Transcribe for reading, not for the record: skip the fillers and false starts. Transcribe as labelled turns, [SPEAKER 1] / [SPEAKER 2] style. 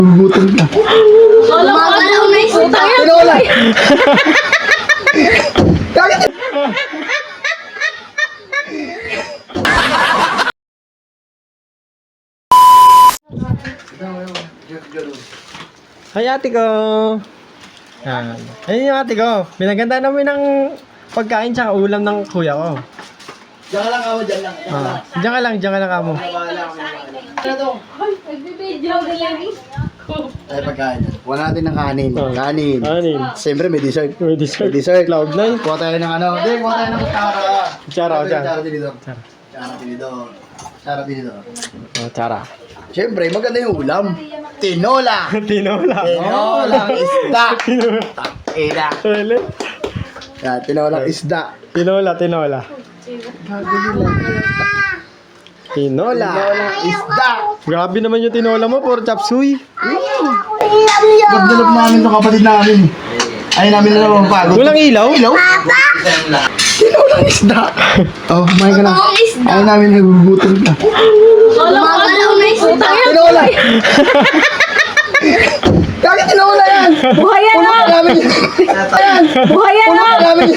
[SPEAKER 1] Gugutom ka.
[SPEAKER 2] Gumagalaw na yung utang yan.
[SPEAKER 1] Tinola! Bakit?
[SPEAKER 3] Hi ate ko! Yan. Ayun yung ate ko. Binaganda namin ng pagkain tsaka ulam ng kuya ko.
[SPEAKER 1] Diyan ka lang ako, diyan lang.
[SPEAKER 3] Diyan ka lang kamo.
[SPEAKER 1] Ano to?
[SPEAKER 2] Nagbibideo ka lang.
[SPEAKER 1] Ay, pagkain. Wala natin ng kanin. Kanin.
[SPEAKER 3] Kanin.
[SPEAKER 1] Siyempre, may dessert.
[SPEAKER 3] May dessert.
[SPEAKER 1] May dessert.
[SPEAKER 3] Cloud9.
[SPEAKER 1] Kuha tayo ng ano. Hindi, kuha tayo ng kutsara.
[SPEAKER 3] Kutsara, kutsara.
[SPEAKER 1] Kutsara tinidor.
[SPEAKER 3] Tsara.
[SPEAKER 1] Kutsara tinidor. Kutsara tinidor.
[SPEAKER 3] Oh, tsara.
[SPEAKER 1] Siyempre, maganda yung ulam. Tinola!
[SPEAKER 3] Tinola.
[SPEAKER 1] Tinolang isda! Ina.
[SPEAKER 3] Really?
[SPEAKER 1] Yan, tinolang isda.
[SPEAKER 3] Tinola.
[SPEAKER 1] Tinolang isda!
[SPEAKER 3] Grabe naman yung tinola mo, for chop suey.
[SPEAKER 1] Pagdalap namin itong kapatid namin. Ayaw namin na naman pagod.
[SPEAKER 3] Walang ilaw?
[SPEAKER 1] Ilaw? Tinolang isda! Oh, kumain ka na. Ayaw namin nagugutom ka.
[SPEAKER 2] Gumagalaw na yung utang yan.
[SPEAKER 1] Tinola! Bakit tinola yan?
[SPEAKER 2] Buhay yan
[SPEAKER 1] Puno
[SPEAKER 2] na.
[SPEAKER 1] ka namin.
[SPEAKER 2] Buhay yan
[SPEAKER 1] Puno
[SPEAKER 2] na.
[SPEAKER 1] ka namin.